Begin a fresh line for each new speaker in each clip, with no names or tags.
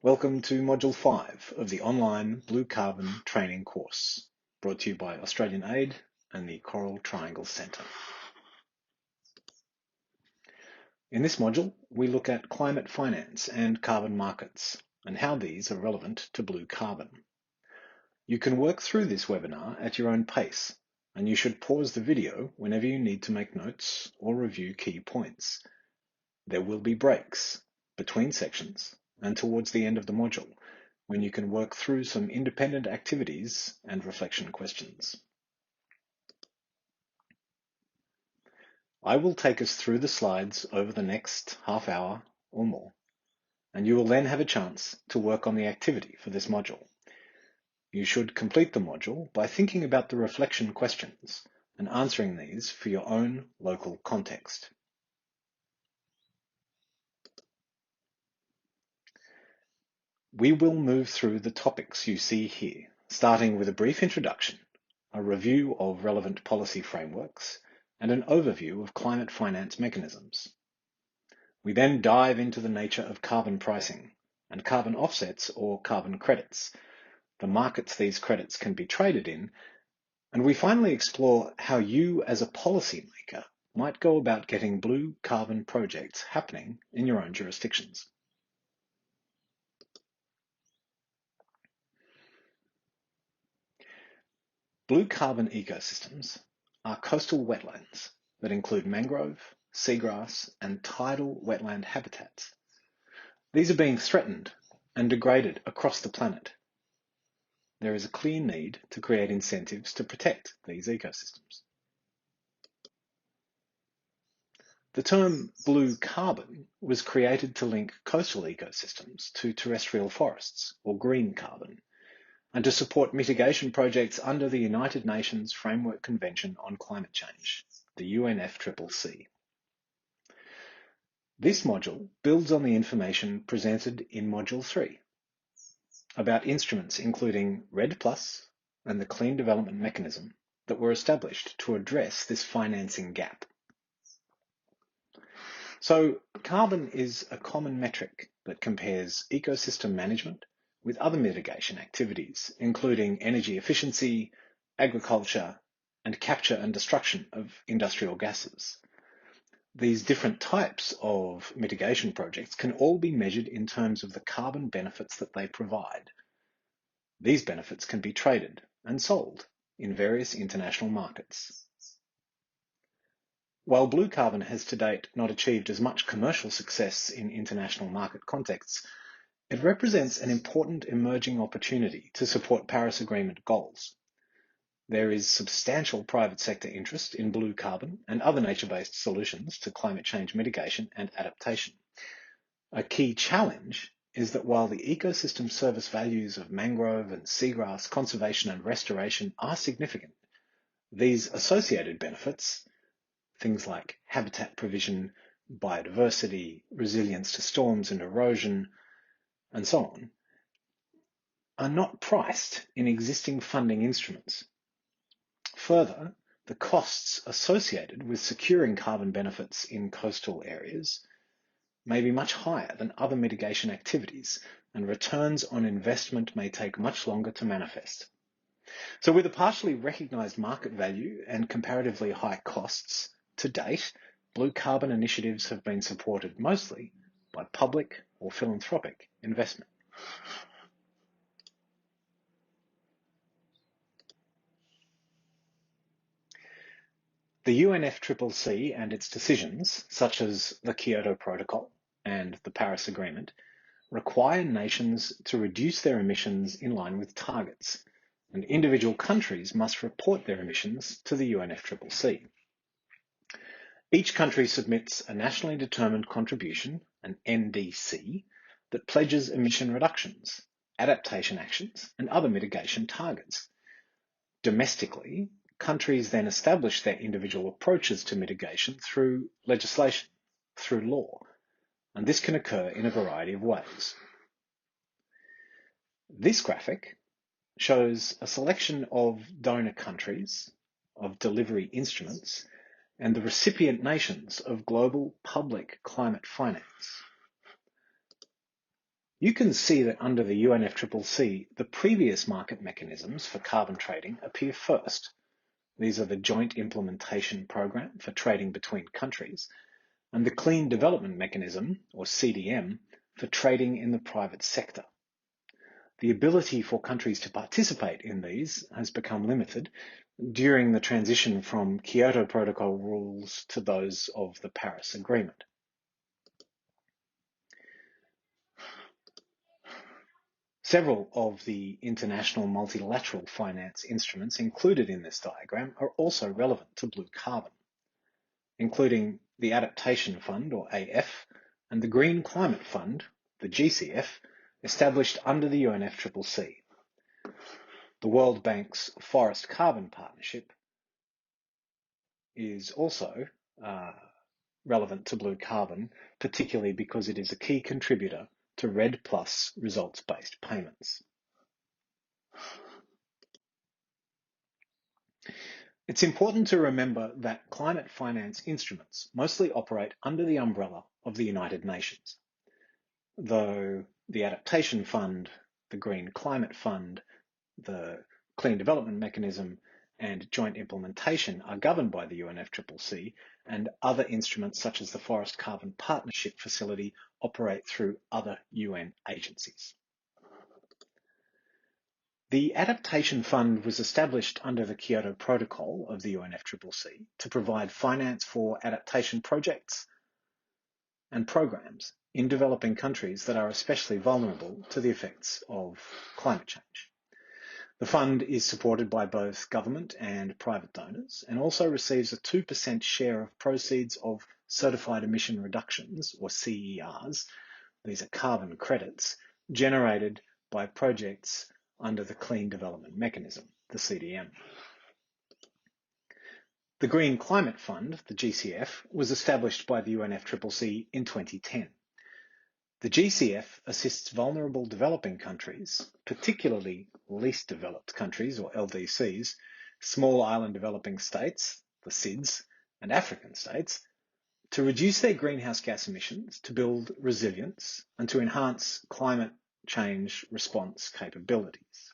Welcome to Module 5 of the online Blue Carbon training course, brought to you by Australian Aid and the Coral Triangle Centre. In this module, we look at climate finance and carbon markets and how these are relevant to blue carbon. You can work through this webinar at your own pace, and you should pause the video whenever you need to make notes or review key points. There will be breaks between sections and towards the end of the module, when you can work through some independent activities and reflection questions. I will take us through the slides over the next half hour or more, and you will then have a chance to work on the activity for this module. You should complete the module by thinking about the reflection questions and answering these for your own local context. We will move through the topics you see here, starting with a brief introduction, a review of relevant policy frameworks, and an overview of climate finance mechanisms. We then dive into the nature of carbon pricing and carbon offsets or carbon credits, the markets these credits can be traded in, and we finally explore how you as a policymaker might go about getting blue carbon projects happening in your own jurisdictions. Blue carbon ecosystems are coastal wetlands that include mangrove, seagrass, and tidal wetland habitats. These are being threatened and degraded across the planet. There is a clear need to create incentives to protect these ecosystems. The term blue carbon was created to link coastal ecosystems to terrestrial forests, or green carbon, and to support mitigation projects under the United Nations Framework Convention on Climate Change, the UNFCCC. This module builds on the information presented in Module 3 about instruments including REDD+ and the Clean Development Mechanism that were established to address this financing gap. So, carbon is a common metric that compares ecosystem management with other mitigation activities, including energy efficiency, agriculture, and capture and destruction of industrial gases. These different types of mitigation projects can all be measured in terms of the carbon benefits that they provide. These benefits can be traded and sold in various international markets. While blue carbon has to date not achieved as much commercial success in international market contexts, it represents an important emerging opportunity to support Paris Agreement goals. There is substantial private sector interest in blue carbon and other nature-based solutions to climate change mitigation and adaptation. A key challenge is that while the ecosystem service values of mangrove and seagrass conservation and restoration are significant, these associated benefits, things like habitat provision, biodiversity, resilience to storms and erosion, and so on, are not priced in existing funding instruments. Further, the costs associated with securing carbon benefits in coastal areas may be much higher than other mitigation activities, and returns on investment may take much longer to manifest. So with a partially recognised market value and comparatively high costs, to date, blue carbon initiatives have been supported mostly by public or philanthropic investment. The UNFCCC and its decisions, such as the Kyoto Protocol and the Paris Agreement, require nations to reduce their emissions in line with targets, and individual countries must report their emissions to the UNFCCC. Each country submits a nationally determined contribution, an NDC, that pledges emission reductions, adaptation actions, and other mitigation targets. Domestically, countries then establish their individual approaches to mitigation through legislation, through law, and this can occur in a variety of ways. This graphic shows a selection of donor countries, of delivery instruments, and the recipient nations of global public climate finance. You can see that under the UNFCCC, the previous market mechanisms for carbon trading appear first. These are the Joint Implementation Program for trading between countries and the Clean Development Mechanism, or CDM, for trading in the private sector. The ability for countries to participate in these has become limited during the transition from Kyoto Protocol rules to those of the Paris Agreement. Several of the international multilateral finance instruments included in this diagram are also relevant to blue carbon, including the Adaptation Fund, or AF, and the Green Climate Fund, the GCF, established under the UNFCCC. The World Bank's Forest Carbon Partnership is also relevant to blue carbon, particularly because it is a key contributor to REDD+ results-based payments. It's important to remember that climate finance instruments mostly operate under the umbrella of the United Nations, though the Adaptation Fund, the Green Climate Fund, the Clean Development Mechanism, and Joint Implementation are governed by the UNFCCC, and other instruments such as the Forest Carbon Partnership Facility operate through other UN agencies. The Adaptation Fund was established under the Kyoto Protocol of the UNFCCC to provide finance for adaptation projects and programs in developing countries that are especially vulnerable to the effects of climate change. The fund is supported by both government and private donors and also receives a 2% share of proceeds of certified emission reductions, or CERs. These are carbon credits generated by projects under the Clean Development Mechanism, the CDM. The Green Climate Fund, the GCF, was established by the UNFCCC in 2010. The GCF assists vulnerable developing countries, particularly least developed countries, or LDCs, small island developing states, the SIDS, and African states, to reduce their greenhouse gas emissions, to build resilience, and to enhance climate change response capabilities.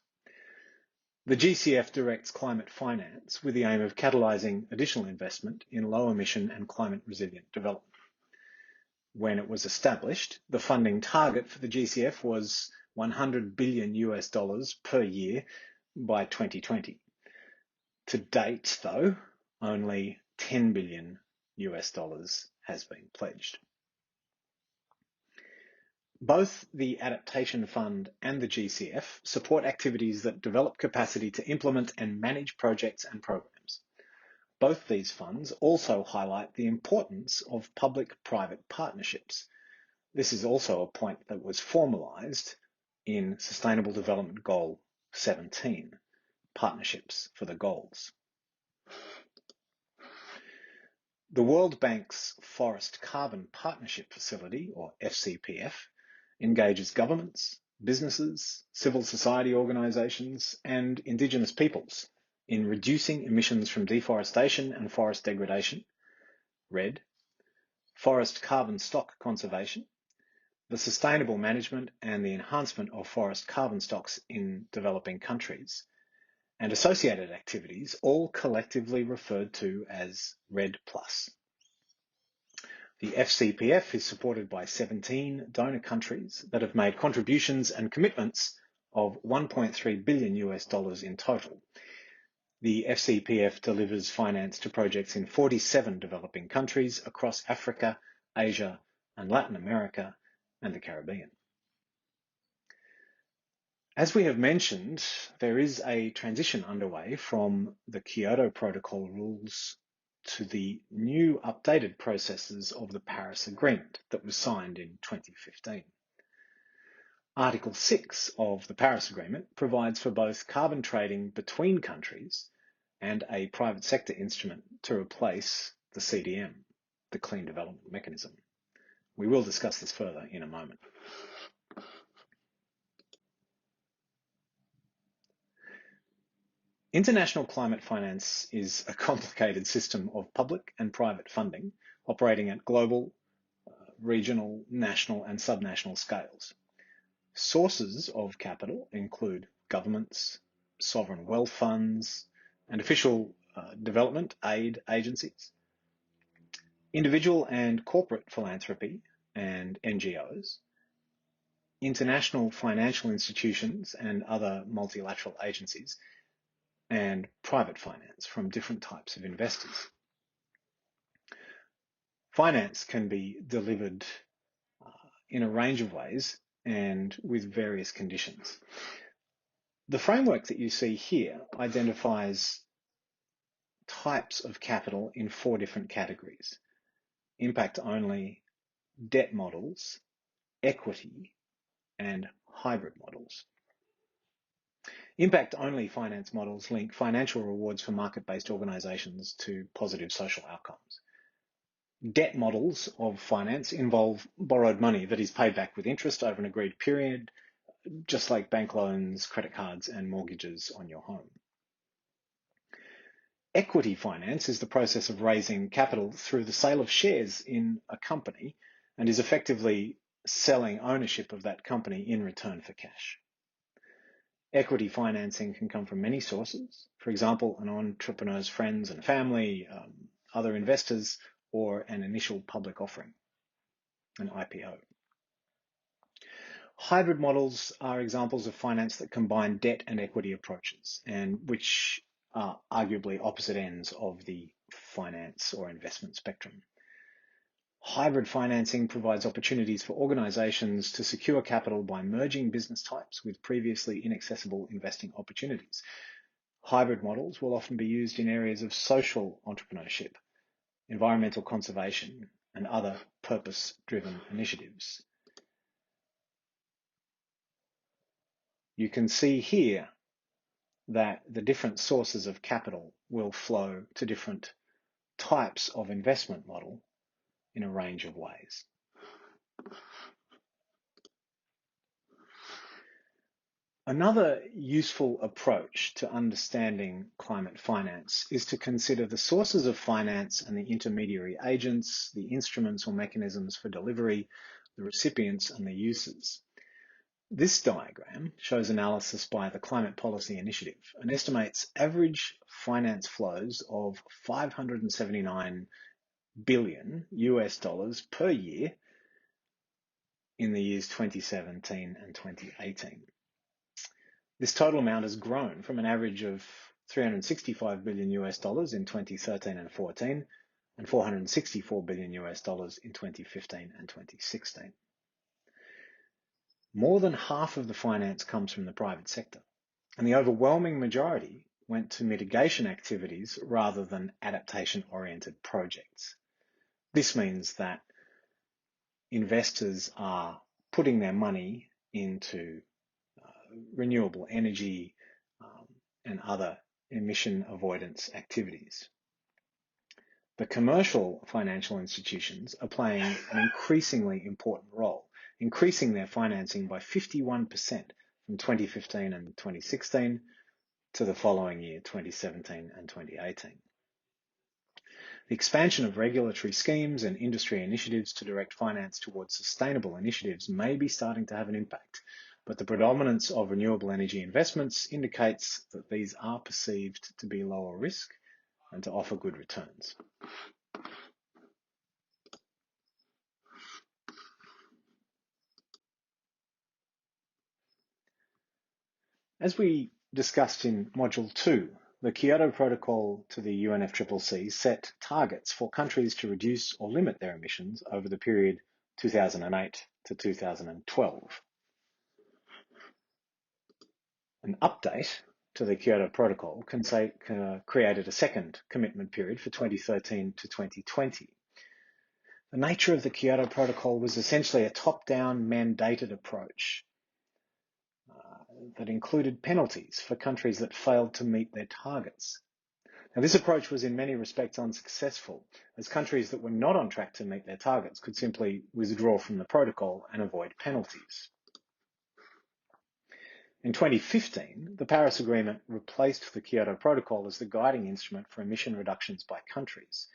The GCF directs climate finance with the aim of catalysing additional investment in low emission and climate resilient development. When it was established, the funding target for the GCF was $100 billion per year by 2020. To date, though, only $10 billion has been pledged. Both the Adaptation Fund and the GCF support activities that develop capacity to implement and manage projects and programs. Both these funds also highlight the importance of public-private partnerships. This is also a point that was formalised in Sustainable Development Goal 17, Partnerships for the Goals. The World Bank's Forest Carbon Partnership Facility, or FCPF, engages governments, businesses, civil society organisations, and Indigenous peoples in reducing emissions from deforestation and forest degradation, REDD, forest carbon stock conservation, the sustainable management and the enhancement of forest carbon stocks in developing countries, and associated activities, all collectively referred to as REDD+. The FCPF is supported by 17 donor countries that have made contributions and commitments of $1.3 billion in total. The FCPF delivers finance to projects in 47 developing countries across Africa, Asia, and Latin America, and the Caribbean. As we have mentioned, there is a transition underway from the Kyoto Protocol rules to the new updated processes of the Paris Agreement that was signed in 2015. Article 6 of the Paris Agreement provides for both carbon trading between countries and a private sector instrument to replace the CDM, the Clean Development Mechanism. We will discuss this further in a moment. International climate finance is a complicated system of public and private funding operating at global, regional, national, and subnational scales. Sources of capital include governments, sovereign wealth funds, and official development aid agencies, individual and corporate philanthropy and NGOs, international financial institutions and other multilateral agencies, and private finance from different types of investors. Finance can be delivered in a range of ways and with various conditions. The framework that you see here identifies types of capital in 4 different categories: impact only, debt models, equity, and hybrid models. Impact only finance models link financial rewards for market-based organizations to positive social outcomes. Debt models of finance involve borrowed money that is paid back with interest over an agreed period, just like bank loans, credit cards, and mortgages on your home. Equity finance is the process of raising capital through the sale of shares in a company and is effectively selling ownership of that company in return for cash. Equity financing can come from many sources, for example, an entrepreneur's friends and family, other investors, or an initial public offering, an IPO. Hybrid models are examples of finance that combine debt and equity approaches, and which are arguably opposite ends of the finance or investment spectrum. Hybrid financing provides opportunities for organizations to secure capital by merging business types with previously inaccessible investing opportunities. Hybrid models will often be used in areas of social entrepreneurship, environmental conservation, and other purpose-driven initiatives. You can see here that the different sources of capital will flow to different types of investment model in a range of ways. Another useful approach to understanding climate finance is to consider the sources of finance and the intermediary agents, the instruments or mechanisms for delivery, the recipients and the uses. This diagram shows analysis by the Climate Policy Initiative and estimates average finance flows of $579 billion per year in the years 2017 and 2018. This total amount has grown from an average of $365 billion in 2013 and 14 and $464 billion in 2015 and 2016. More than half of the finance comes from the private sector, and the overwhelming majority went to mitigation activities rather than adaptation-oriented projects. This means that investors are putting their money into renewable energy and other emission avoidance activities. The commercial financial institutions are playing an increasingly important role, increasing their financing by 51% from 2015 and 2016 to the following year, 2017 and 2018. The expansion of regulatory schemes and industry initiatives to direct finance towards sustainable initiatives may be starting to have an impact, but the predominance of renewable energy investments indicates that these are perceived to be lower risk and to offer good returns. As we discussed in Module 2, the Kyoto Protocol to the UNFCCC set targets for countries to reduce or limit their emissions over the period 2008 to 2012. An update to the Kyoto Protocol created a second commitment period for 2013 to 2020. The nature of the Kyoto Protocol was essentially a top-down mandated approach that included penalties for countries that failed to meet their targets. Now, this approach was in many respects unsuccessful, as countries that were not on track to meet their targets could simply withdraw from the protocol and avoid penalties. In 2015, the Paris Agreement replaced the Kyoto Protocol as the guiding instrument for emission reductions by countries.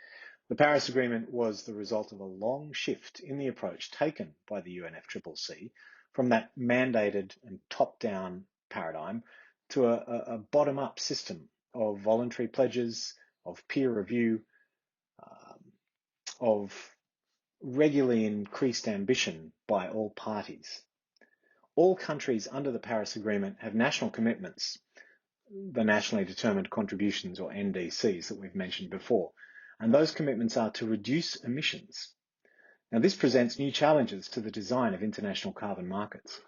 The Paris Agreement was the result of a long shift in the approach taken by the UNFCCC from that mandated and top-down paradigm to a bottom-up system of voluntary pledges, of peer review, of regularly increased ambition by all parties. All countries under the Paris Agreement have national commitments, the nationally determined contributions, or NDCs, that we've mentioned before, and those commitments are to reduce emissions. Now, this presents new challenges to the design of international carbon markets.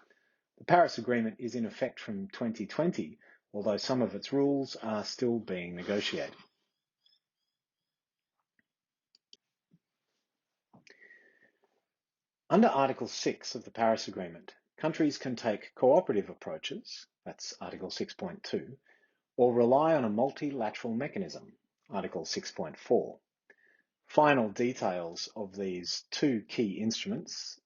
The Paris Agreement is in effect from 2020, although some of its rules are still being negotiated. Under Article 6 of the Paris Agreement, countries can take cooperative approaches, that's Article 6.2, or rely on a multilateral mechanism, Article 6.4. Final details of these two key instruments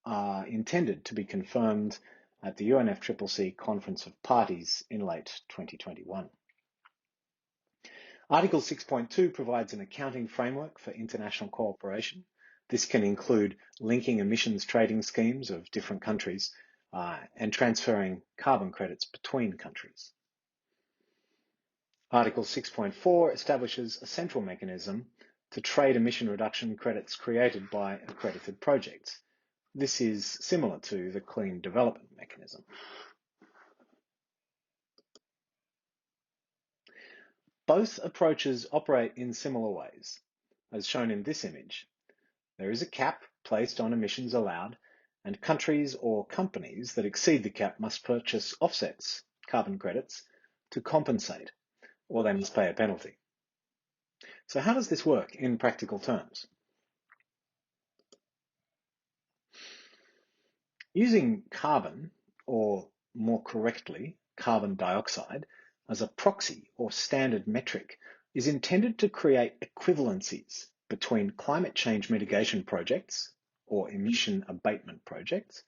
are intended to be confirmed at the UNFCCC Conference of Parties in late 2021. Article 6.2 provides an accounting framework for international cooperation. This can include linking emissions trading schemes of different countries and transferring carbon credits between countries. Article 6.4 establishes a central mechanism to trade emission reduction credits created by accredited projects. This is similar to the Clean Development Mechanism. Both approaches operate in similar ways, as shown in this image. There is a cap placed on emissions allowed, and countries or companies that exceed the cap must purchase offsets, carbon credits, to compensate, or they must pay a penalty. So how does this work in practical terms? Using carbon, or more correctly, carbon dioxide, as a proxy or standard metric is intended to create equivalencies between climate change mitigation projects or emission abatement projects,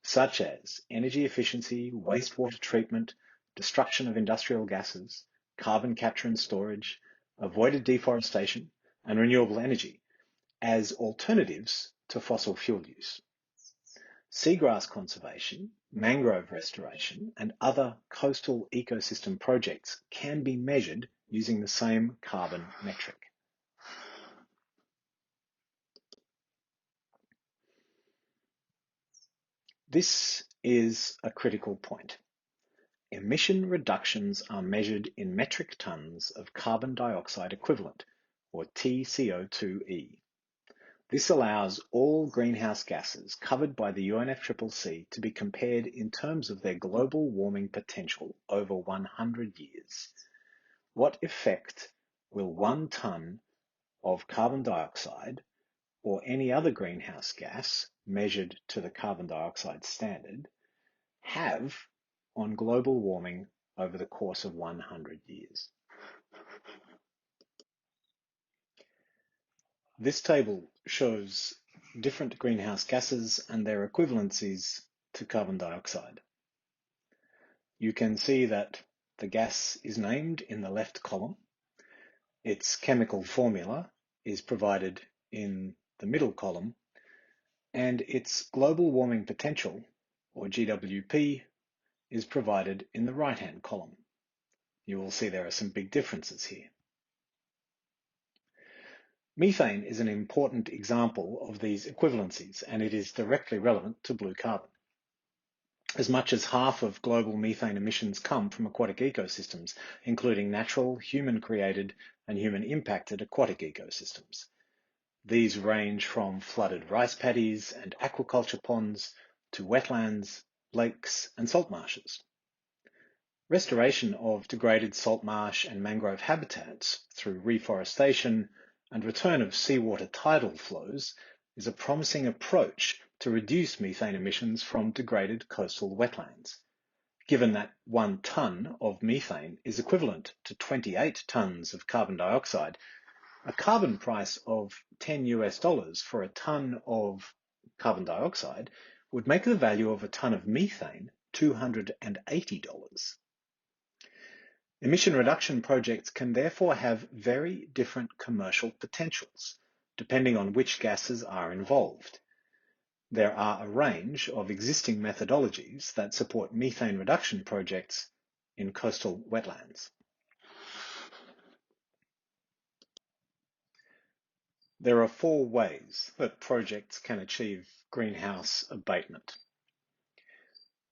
such as energy efficiency, wastewater treatment, destruction of industrial gases, carbon capture and storage, avoided deforestation, and renewable energy, as alternatives to fossil fuel use. Seagrass conservation, mangrove restoration, and other coastal ecosystem projects can be measured using the same carbon metric. This is a critical point. Emission reductions are measured in metric tons of carbon dioxide equivalent, or TCO2e. This allows all greenhouse gases covered by the UNFCCC to be compared in terms of their global warming potential over 100 years. What effect will 1 tonne of carbon dioxide or any other greenhouse gas measured to the carbon dioxide standard have on global warming over the course of 100 years? This table shows different greenhouse gases and their equivalencies to carbon dioxide. You can see that the gas is named in the left column. Its chemical formula is provided in the middle column, and its global warming potential, or GWP, is provided in the right-hand column. You will see there are some big differences here. Methane is an important example of these equivalencies, and it is directly relevant to blue carbon. As much as half of global methane emissions come from aquatic ecosystems, including natural, human-created, and human-impacted aquatic ecosystems. These range from flooded rice paddies and aquaculture ponds to wetlands, lakes, and salt marshes. Restoration of degraded salt marsh and mangrove habitats through reforestation and return of seawater tidal flows is a promising approach to reduce methane emissions from degraded coastal wetlands. Given that 1 tonne of methane is equivalent to 28 tonnes of carbon dioxide, a carbon price of $10 for a tonne of carbon dioxide would make the value of a tonne of methane $280. Emission reduction projects can therefore have very different commercial potentials, depending on which gases are involved. There are a range of existing methodologies that support methane reduction projects in coastal wetlands. There are 4 ways that projects can achieve greenhouse abatement: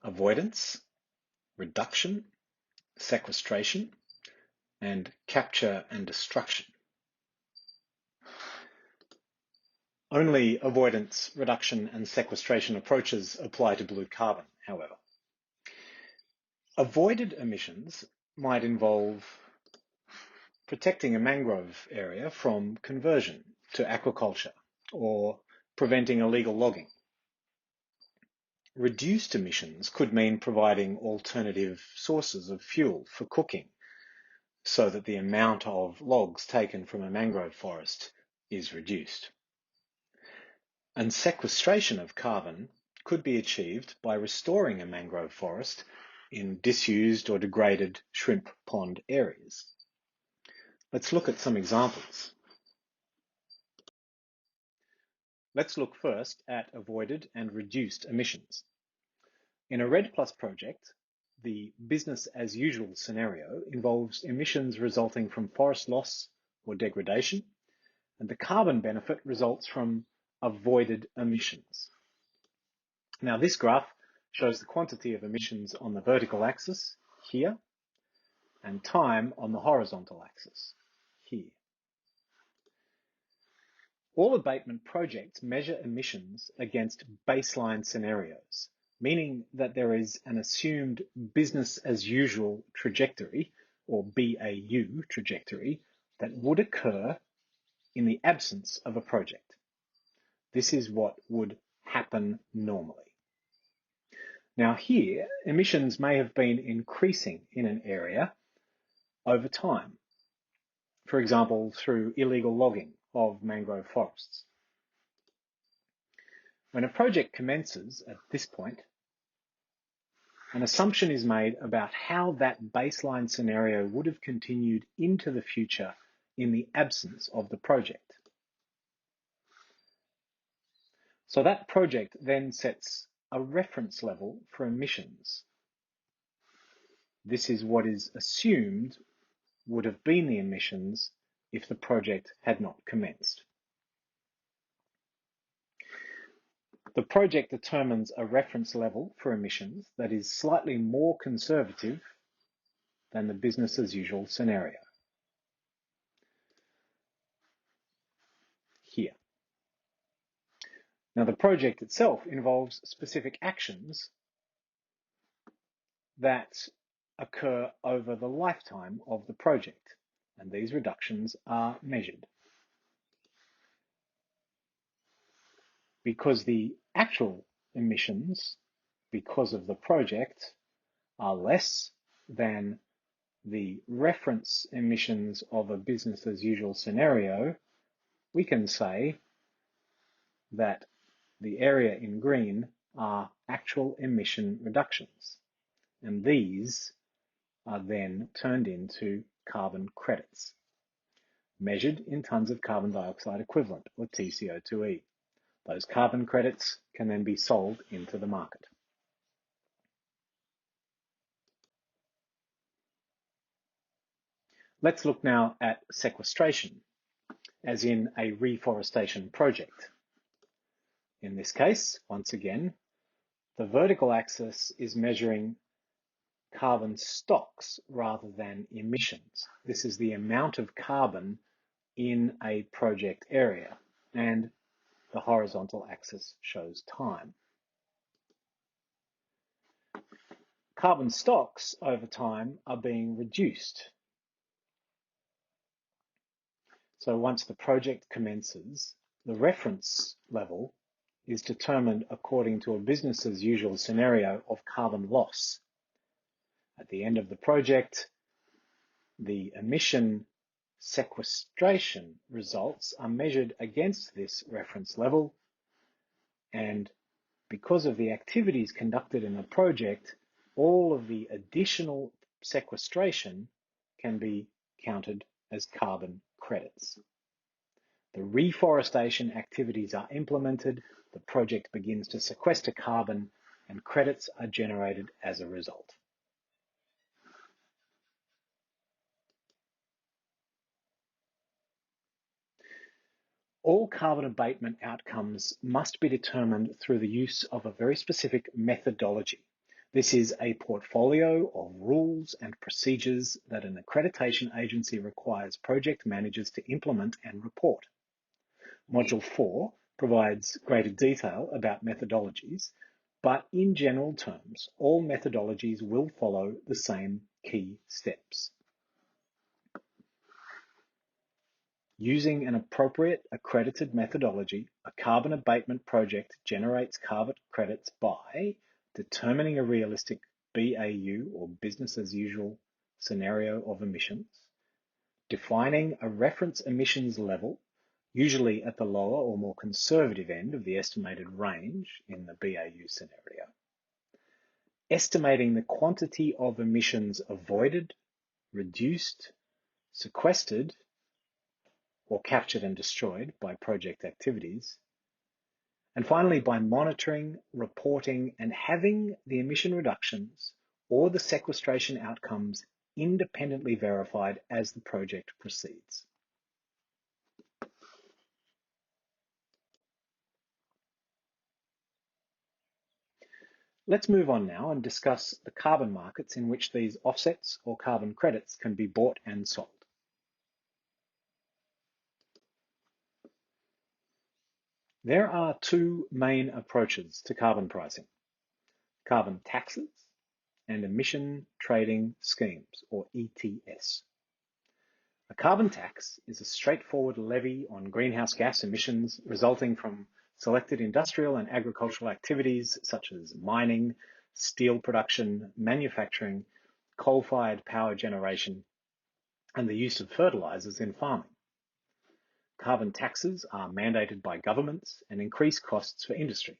avoidance, reduction, sequestration, and capture and destruction. Only avoidance, reduction, and sequestration approaches apply to blue carbon, however. Avoided emissions might involve protecting a mangrove area from conversion to aquaculture or preventing illegal logging. Reduced emissions could mean providing alternative sources of fuel for cooking so that the amount of logs taken from a mangrove forest is reduced. And sequestration of carbon could be achieved by restoring a mangrove forest in disused or degraded shrimp pond areas. Let's look at some examples. Let's look first at avoided and reduced emissions. In a REDD+ project, the business as usual scenario involves emissions resulting from forest loss or degradation, and the carbon benefit results from avoided emissions. Now, this graph shows the quantity of emissions on the vertical axis here and time on the horizontal axis here. All abatement projects measure emissions against baseline scenarios, meaning that there is an assumed business as usual trajectory, or BAU trajectory, that would occur in the absence of a project. This is what would happen normally. Now here, emissions may have been increasing in an area over time, for example, through illegal logging of mangrove forests. When a project commences at this point, an assumption is made about how that baseline scenario would have continued into the future in the absence of the project. So that project then sets a reference level for emissions. This is what is assumed would have been the emissions if the project had not commenced. The project determines a reference level for emissions that is slightly more conservative than the business as usual scenario. Here. Now, the project itself involves specific actions that occur over the lifetime of the project, and these reductions are measured. Because the actual emissions, because of the project, are less than the reference emissions of a business as usual scenario, we can say that the area in green are actual emission reductions, and these are then turned into carbon credits, measured in tons of carbon dioxide equivalent, or TCO2e. Those carbon credits can then be sold into the market. Let's look now at sequestration, as in a reforestation project. In this case, once again, the vertical axis is measuring carbon stocks rather than emissions. This is the amount of carbon in a project area, and the horizontal axis shows time. Carbon stocks over time are being reduced. So once the project commences, the reference level is determined according to a business as usual scenario of carbon loss. At the end of the project, the emission sequestration results are measured against this reference level, and because of the activities conducted in the project, all of the additional sequestration can be counted as carbon credits. The reforestation activities are implemented, the the project begins to sequester carbon, and credits are generated as a result. All carbon abatement outcomes must be determined through the use of a very specific methodology. This is a portfolio of rules and procedures that an accreditation agency requires project managers to implement and report. Module 4 provides greater detail about methodologies, but in general terms, all methodologies will follow the same key steps. Using an appropriate accredited methodology, a carbon abatement project generates carbon credits by determining a realistic BAU or business as usual scenario of emissions, defining a reference emissions level, usually at the lower or more conservative end of the estimated range in the BAU scenario, estimating the quantity of emissions avoided, reduced, sequestered, or captured and destroyed by project activities, and finally by monitoring, reporting, and having the emission reductions or the sequestration outcomes independently verified as the project proceeds. Let's move on now and discuss the carbon markets in which these offsets or carbon credits can be bought and sold. There are two main approaches to carbon pricing: carbon taxes and emission trading schemes, or ETS. A carbon tax is a straightforward levy on greenhouse gas emissions resulting from selected industrial and agricultural activities such as mining, steel production, manufacturing, coal-fired power generation, and the use of fertilizers in farming. Carbon taxes are mandated by governments and increase costs for industry.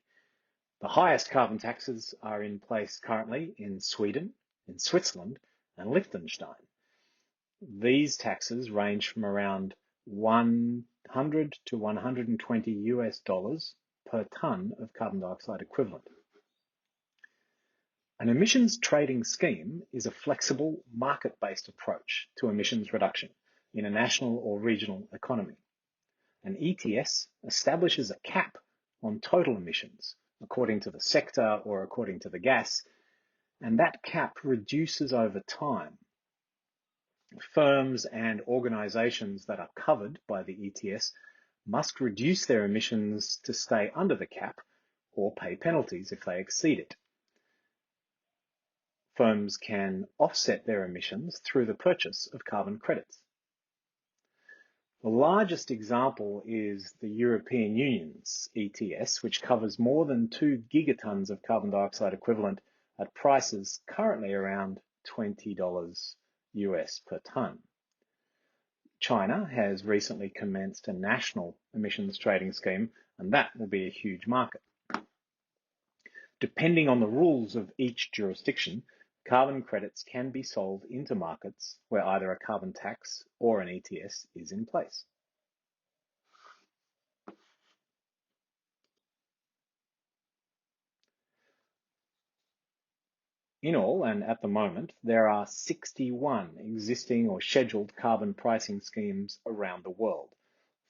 The highest carbon taxes are in place currently in Sweden, in Switzerland, and Liechtenstein. These taxes range from around $100 to $120 per tonne of carbon dioxide equivalent. An emissions trading scheme is a flexible, market-based approach to emissions reduction in a national or regional economy. An ETS establishes a cap on total emissions according to the sector or according to the gas, and that cap reduces over time. Firms and organizations that are covered by the ETS must reduce their emissions to stay under the cap or pay penalties if they exceed it. Firms can offset their emissions through the purchase of carbon credits. The largest example is the European Union's ETS, which covers more than 2 gigatons of carbon dioxide equivalent at prices currently around $20 US per tonne. China has recently commenced a national emissions trading scheme, and that will be a huge market. Depending on the rules of each jurisdiction, carbon credits can be sold into markets where either a carbon tax or an ETS is in place. In all, and at the moment, there are 61 existing or scheduled carbon pricing schemes around the world.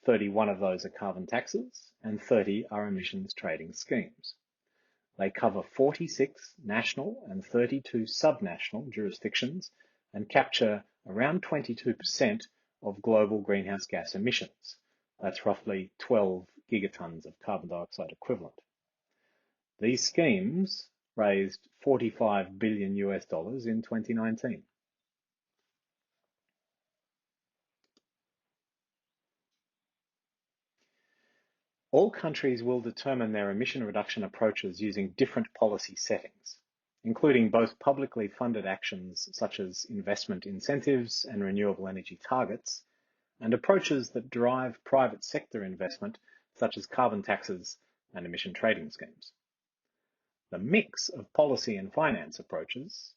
31 of those are carbon taxes and 30 are emissions trading schemes. They cover 46 national and 32 subnational jurisdictions and capture around 22% of global greenhouse gas emissions. That's roughly 12 gigatons of carbon dioxide equivalent. These schemes raised $45 billion US in 2019. All countries will determine their emission reduction approaches using different policy settings, including both publicly funded actions such as investment incentives and renewable energy targets, and approaches that drive private sector investment such as carbon taxes and emission trading schemes. The mix of policy and finance approaches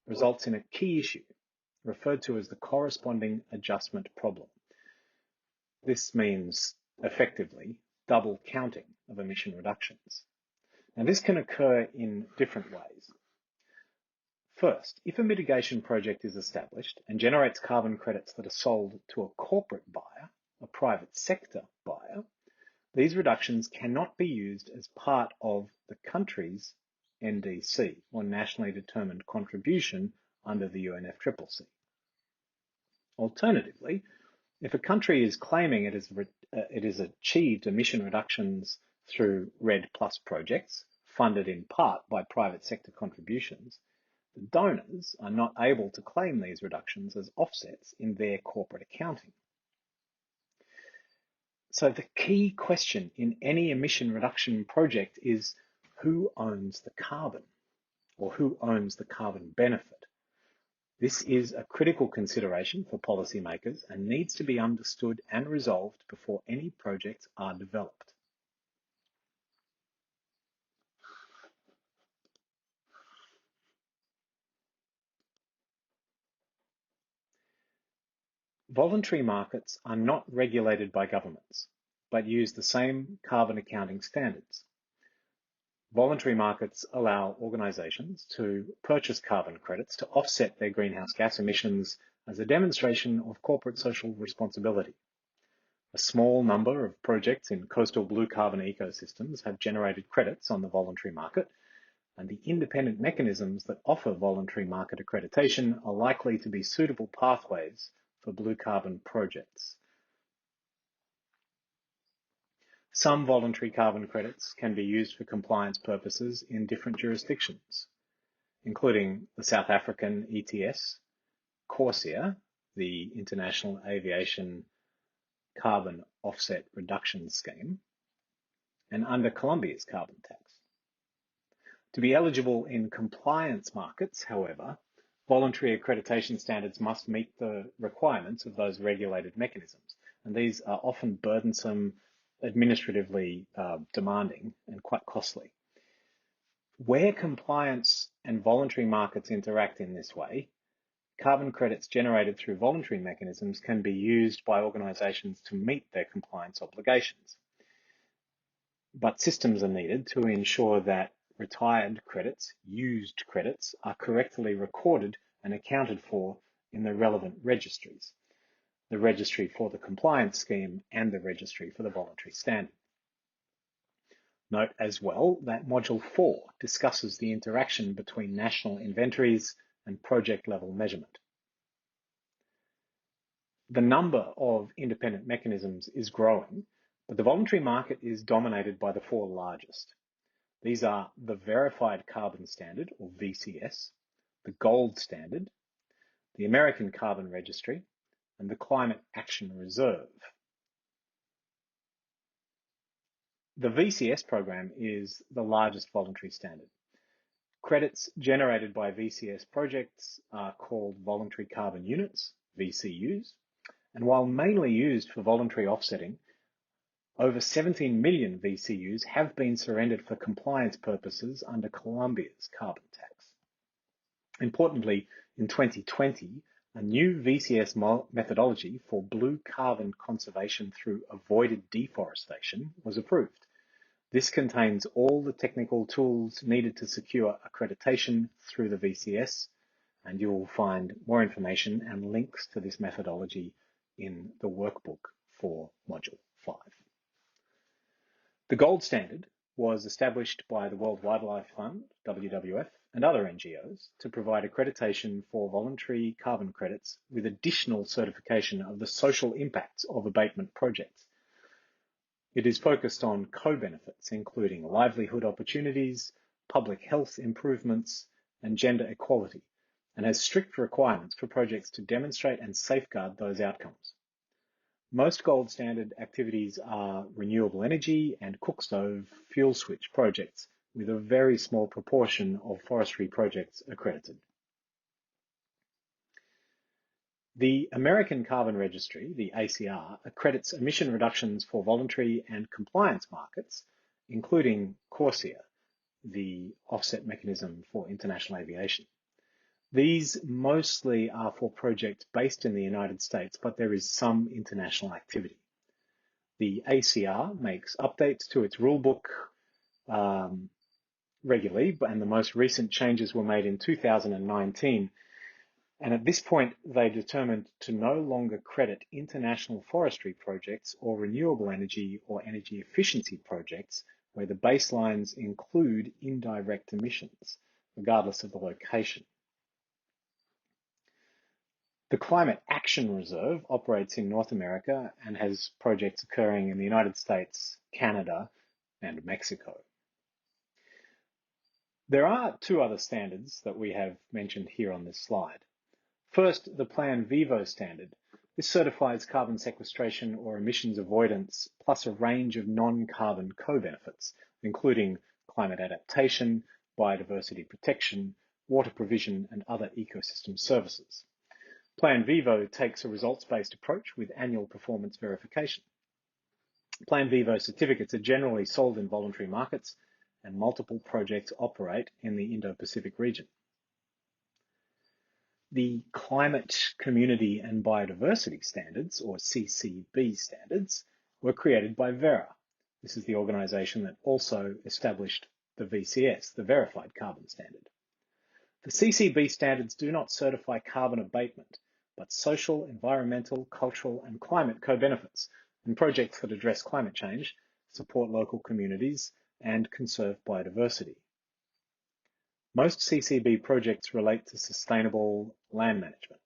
results in a key issue referred to as the corresponding adjustment problem. This means, effectively, double counting of emission reductions. Now, this can occur in different ways. First, if a mitigation project is established and generates carbon credits that are sold to a corporate buyer, a private sector buyer, these reductions cannot be used as part of the country's NDC, or nationally determined contribution under the UNFCCC. Alternatively, if a country is claiming it has achieved emission reductions through REDD+ projects, funded in part by private sector contributions, the donors are not able to claim these reductions as offsets in their corporate accounting. So the key question in any emission reduction project is who owns the carbon, or who owns the carbon benefit? This is a critical consideration for policymakers and needs to be understood and resolved before any projects are developed. Voluntary markets are not regulated by governments, but use the same carbon accounting standards. Voluntary markets allow organisations to purchase carbon credits to offset their greenhouse gas emissions as a demonstration of corporate social responsibility. A small number of projects in coastal blue carbon ecosystems have generated credits on the voluntary market, and the independent mechanisms that offer voluntary market accreditation are likely to be suitable pathways for blue carbon projects. Some voluntary carbon credits can be used for compliance purposes in different jurisdictions, including the South African ETS, CORSIA, the International Aviation Carbon Offset Reduction Scheme, and under Colombia's carbon tax. To be eligible in compliance markets, however, voluntary accreditation standards must meet the requirements of those regulated mechanisms, and these are often burdensome, administratively demanding, and quite costly. Where compliance and voluntary markets interact in this way, carbon credits generated through voluntary mechanisms can be used by organisations to meet their compliance obligations. But systems are needed to ensure that retired credits, used credits, are correctly recorded and accounted for in the relevant registries, the registry for the compliance scheme and the registry for the voluntary standard. Note as well that Module 4 discusses the interaction between national inventories and project level measurement. The number of independent mechanisms is growing, but the voluntary market is dominated by the four largest. These are the Verified Carbon Standard, or VCS, the Gold Standard, the American Carbon Registry, and the Climate Action Reserve. The VCS program is the largest voluntary standard. Credits generated by VCS projects are called voluntary carbon units, VCUs, and while mainly used for voluntary offsetting, over 17 million VCUs have been surrendered for compliance purposes under Colombia's carbon tax. Importantly, in 2020, a new VCS methodology for blue carbon conservation through avoided deforestation was approved. This contains all the technical tools needed to secure accreditation through the VCS, and you will find more information and links to this methodology in the workbook for Module 5. The gold standard was established by the World Wildlife Fund, WWF, and other NGOs to provide accreditation for voluntary carbon credits with additional certification of the social impacts of abatement projects. It is focused on co-benefits, including livelihood opportunities, public health improvements, and gender equality, and has strict requirements for projects to demonstrate and safeguard those outcomes. Most gold standard activities are renewable energy and cook stove fuel switch projects, with a very small proportion of forestry projects accredited. The American Carbon Registry, the ACR, accredits emission reductions for voluntary and compliance markets, including CORSIA, the offset mechanism for international aviation. These mostly are for projects based in the United States, but there is some international activity. The ACR makes updates to its rulebook regularly, and the most recent changes were made in 2019. And at this point, they determined to no longer credit international forestry projects or renewable energy or energy efficiency projects where the baselines include indirect emissions, regardless of the location. The Climate Action Reserve operates in North America and has projects occurring in the United States, Canada, and Mexico. There are two other standards that we have mentioned here on this slide. First, the Plan Vivo standard. This certifies carbon sequestration or emissions avoidance, plus a range of non-carbon co-benefits, including climate adaptation, biodiversity protection, water provision, and other ecosystem services. Plan Vivo takes a results-based approach with annual performance verification. Plan Vivo certificates are generally sold in voluntary markets, and multiple projects operate in the Indo-Pacific region. The Climate, Community and Biodiversity Standards, or CCB standards, were created by Verra. This is the organisation that also established the VCS, the Verified Carbon Standard. The CCB standards do not certify carbon abatement, but social, environmental, cultural and climate co-benefits, and projects that address climate change, support local communities and conserve biodiversity. Most CCB projects relate to sustainable land management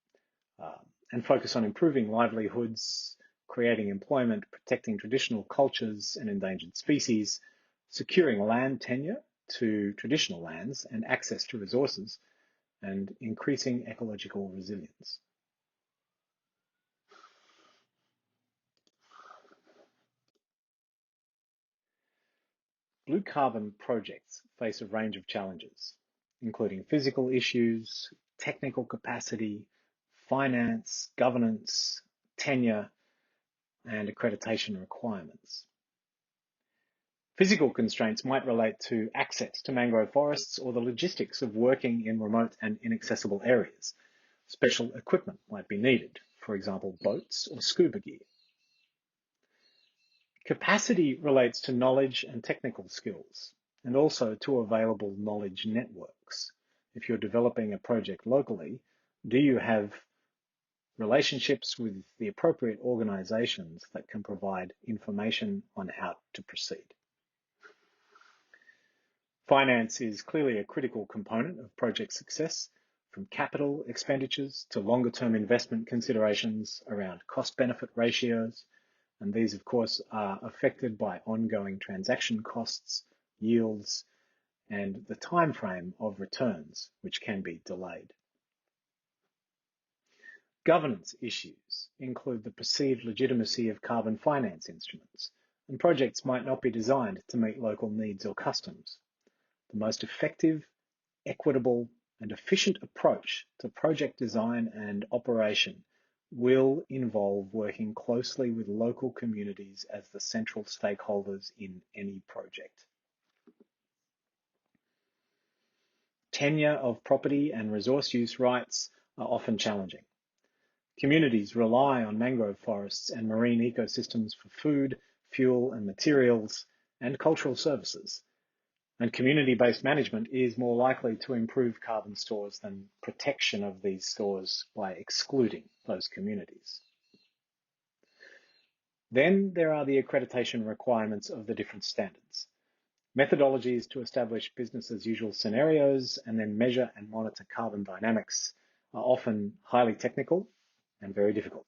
and focus on improving livelihoods, creating employment, protecting traditional cultures and endangered species, securing land tenure to traditional lands and access to resources, and increasing ecological resilience. Blue carbon projects face a range of challenges, including physical issues, technical capacity, finance, governance, tenure, and accreditation requirements. Physical constraints might relate to access to mangrove forests or the logistics of working in remote and inaccessible areas. Special equipment might be needed, for example, boats or scuba gear. Capacity relates to knowledge and technical skills, and also to available knowledge networks. If you're developing a project locally, do you have relationships with the appropriate organizations that can provide information on how to proceed? Finance is clearly a critical component of project success, from capital expenditures to longer-term investment considerations around cost-benefit ratios. And these, of course, are affected by ongoing transaction costs, yields, and the time frame of returns, which can be delayed. Governance issues include the perceived legitimacy of carbon finance instruments, and projects might not be designed to meet local needs or customs. The most effective, equitable, and efficient approach to project design and operation will involve working closely with local communities as the central stakeholders in any project. Tenure of property and resource use rights are often challenging. Communities rely on mangrove forests and marine ecosystems for food, fuel and materials, and cultural services. And community-based management is more likely to improve carbon stores than protection of these stores by excluding those communities. Then there are the accreditation requirements of the different standards. Methodologies to establish business as usual scenarios and then measure and monitor carbon dynamics are often highly technical and very difficult.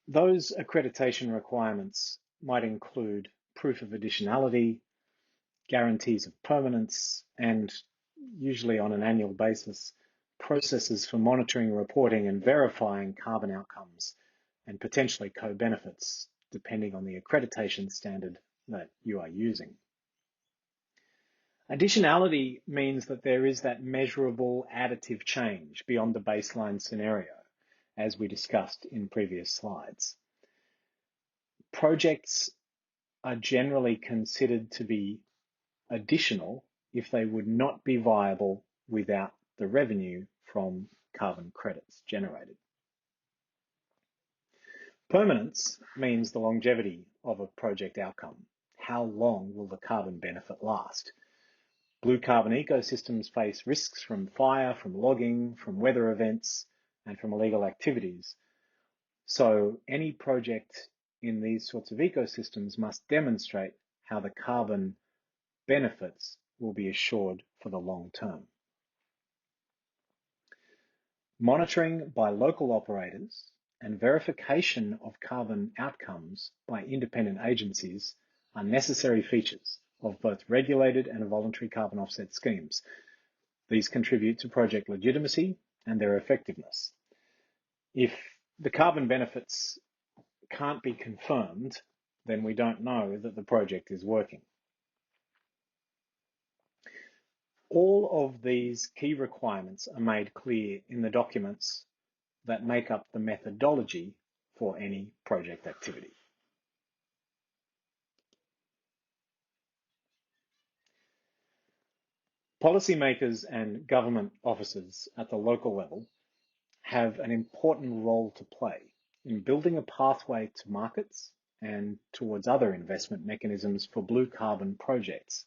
Those accreditation requirements might include proof of additionality, guarantees of permanence, and usually on an annual basis, processes for monitoring, reporting, and verifying carbon outcomes and potentially co-benefits, depending on the accreditation standard that you are using. Additionality means that there is that measurable additive change beyond the baseline scenario, as we discussed in previous slides. Projects are generally considered to be additional if they would not be viable without the revenue from carbon credits generated. Permanence means the longevity of a project outcome. How long will the carbon benefit last? Blue carbon ecosystems face risks from fire, from logging, from weather events, and from illegal activities. So any project in these sorts of ecosystems must demonstrate how the carbon benefits will be assured for the long term. Monitoring by local operators and verification of carbon outcomes by independent agencies are necessary features of both regulated and voluntary carbon offset schemes. These contribute to project legitimacy and their effectiveness. If the carbon benefits can't be confirmed, then we don't know that the project is working. All of these key requirements are made clear in the documents that make up the methodology for any project activity. Policymakers and government officers at the local level have an important role to play in building a pathway to markets and towards other investment mechanisms for blue carbon projects.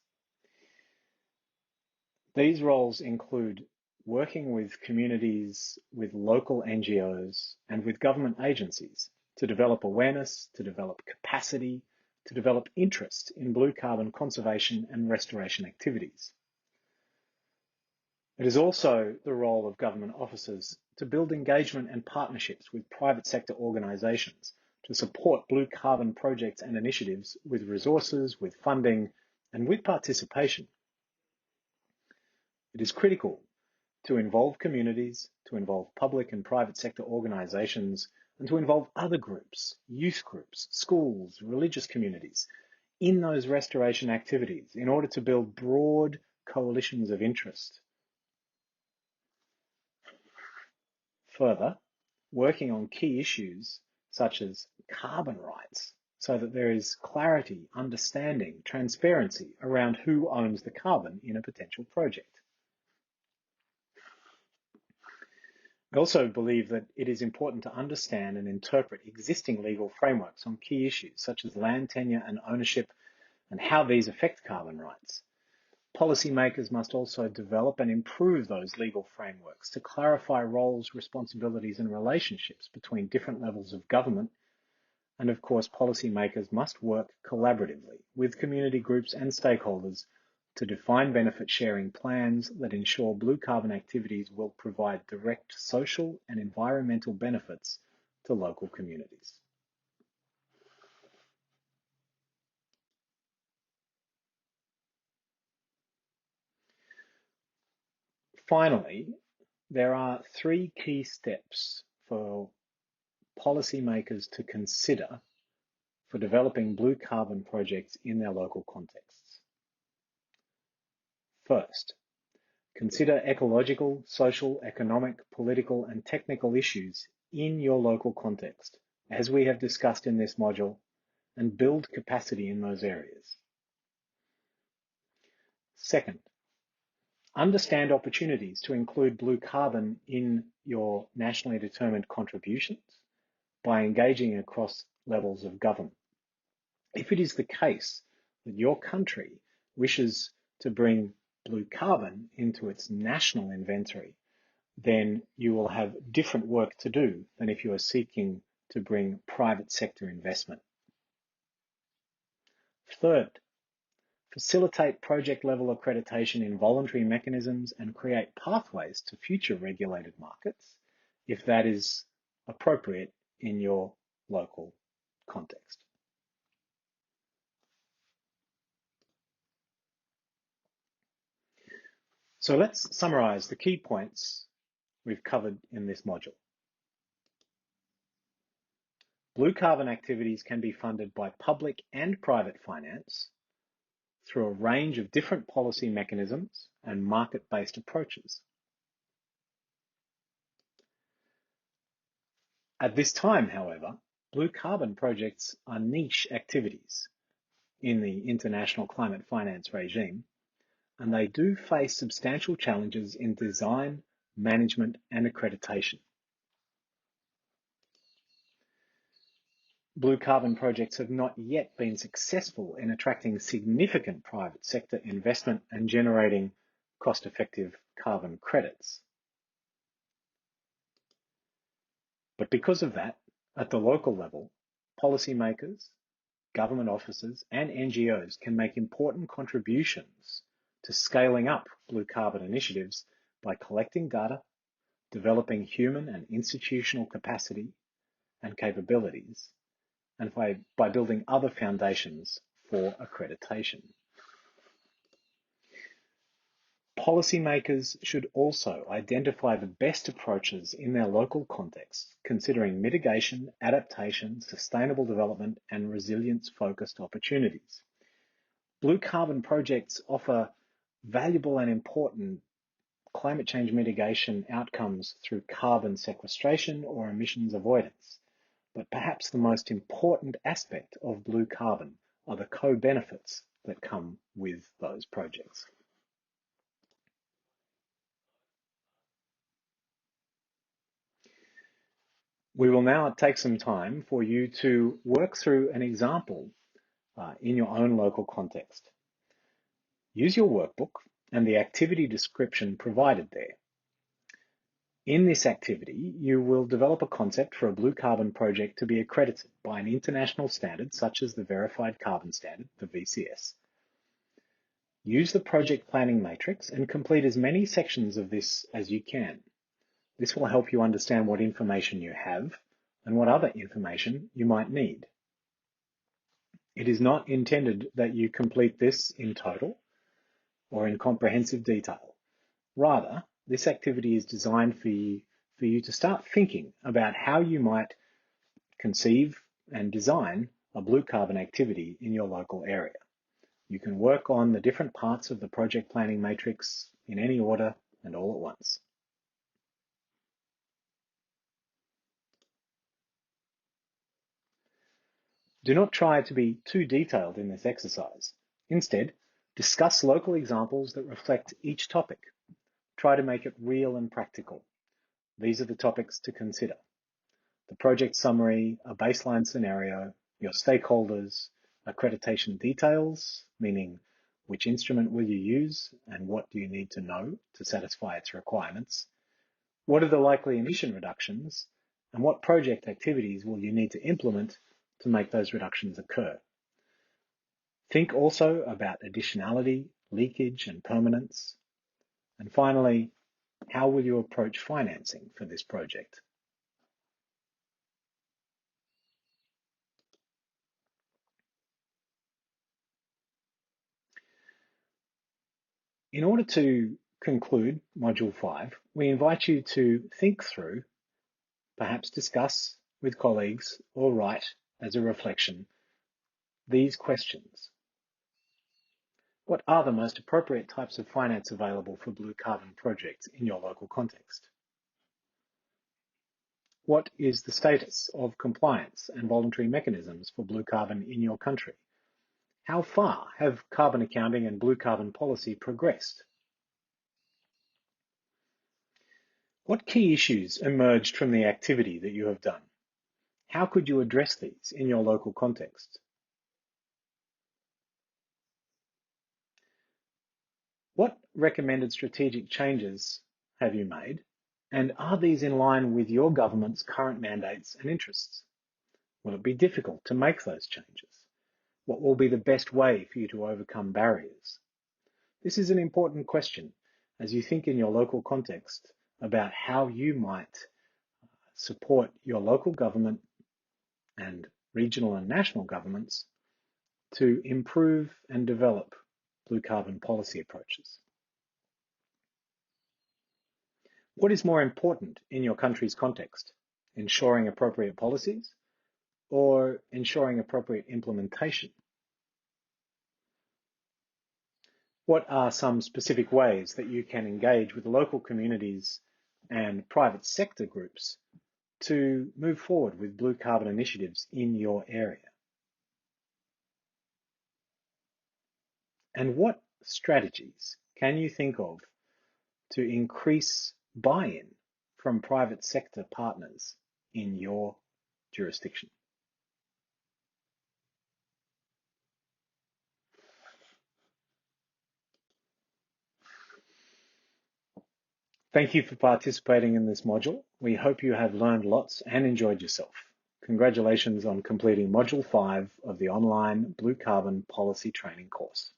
These roles include working with communities, with local NGOs, and with government agencies to develop awareness, to develop capacity, to develop interest in blue carbon conservation and restoration activities. It is also the role of government officers to build engagement and partnerships with private sector organisations to support blue carbon projects and initiatives with resources, with funding, and with participation. It is critical to involve communities, to involve public and private sector organisations, and to involve other groups, youth groups, schools, religious communities, in those restoration activities in order to build broad coalitions of interest. Further, working on key issues such as carbon rights so that there is clarity, understanding, transparency around who owns the carbon in a potential project. We also believe that it is important to understand and interpret existing legal frameworks on key issues such as land tenure and ownership and how these affect carbon rights. Policymakers must also develop and improve those legal frameworks to clarify roles, responsibilities, and relationships between different levels of government. And of course, policymakers must work collaboratively with community groups and stakeholders to define benefit sharing plans that ensure blue carbon activities will provide direct social and environmental benefits to local communities. Finally, there are 3 key steps for policymakers to consider for developing blue carbon projects in their local contexts. First, consider ecological, social, economic, political, and technical issues in your local context, as we have discussed in this module, and build capacity in those areas. Second, understand opportunities to include blue carbon in your nationally determined contributions by engaging across levels of government. If it is the case that your country wishes to bring blue carbon into its national inventory, then you will have different work to do than if you are seeking to bring private sector investment. Third, facilitate project-level accreditation in voluntary mechanisms and create pathways to future regulated markets if that is appropriate in your local context. So let's summarize the key points we've covered in this module. Blue carbon activities can be funded by public and private finance through a range of different policy mechanisms and market-based approaches. At this time, however, blue carbon projects are niche activities in the international climate finance regime, and they do face substantial challenges in design, management, and accreditation. Blue carbon projects have not yet been successful in attracting significant private sector investment and generating cost-effective carbon credits. But because of that, at the local level, policymakers, government officers, and NGOs can make important contributions to scaling up blue carbon initiatives by collecting data, developing human and institutional capacity and capabilities, and by building other foundations for accreditation. Policymakers should also identify the best approaches in their local context, considering mitigation, adaptation, sustainable development, and resilience-focused opportunities. Blue carbon projects offer valuable and important climate change mitigation outcomes through carbon sequestration or emissions avoidance. But perhaps the most important aspect of blue carbon are the co-benefits that come with those projects. We will now take some time for you to work through an example in your own local context. Use your workbook and the activity description provided there. In this activity, you will develop a concept for a blue carbon project to be accredited by an international standard such as the Verified Carbon Standard, the VCS. Use the project planning matrix and complete as many sections of this as you can. This will help you understand what information you have and what other information you might need. It is not intended that you complete this in total or in comprehensive detail. Rather, this activity is designed for you to start thinking about how you might conceive and design a blue carbon activity in your local area. You can work on the different parts of the project planning matrix in any order and all at once. Do not try to be too detailed in this exercise. Instead, discuss local examples that reflect each topic. Try to make it real and practical. These are the topics to consider: the project summary, a baseline scenario, your stakeholders, accreditation details, meaning which instrument will you use and what do you need to know to satisfy its requirements, what are the likely emission reductions, and what project activities will you need to implement to make those reductions occur. Think also about additionality, leakage, and permanence. And finally, how will you approach financing for this project? In order to conclude Module 5, we invite you to think through, perhaps discuss with colleagues, or write as a reflection, these questions. What are the most appropriate types of finance available for blue carbon projects in your local context? What is the status of compliance and voluntary mechanisms for blue carbon in your country? How far have carbon accounting and blue carbon policy progressed? What key issues emerged from the activity that you have done? How could you address these in your local context? What recommended strategic changes have you made? And are these in line with your government's current mandates and interests? Will it be difficult to make those changes? What will be the best way for you to overcome barriers? This is an important question as you think in your local context about how you might support your local government and regional and national governments to improve and develop blue carbon policy approaches. What is more important in your country's context? Ensuring appropriate policies or ensuring appropriate implementation? What are some specific ways that you can engage with local communities and private sector groups to move forward with blue carbon initiatives in your area? And what strategies can you think of to increase buy-in from private sector partners in your jurisdiction? Thank you for participating in this module. We hope you have learned lots and enjoyed yourself. Congratulations on completing Module 5 of the online Blue Carbon Policy Training course.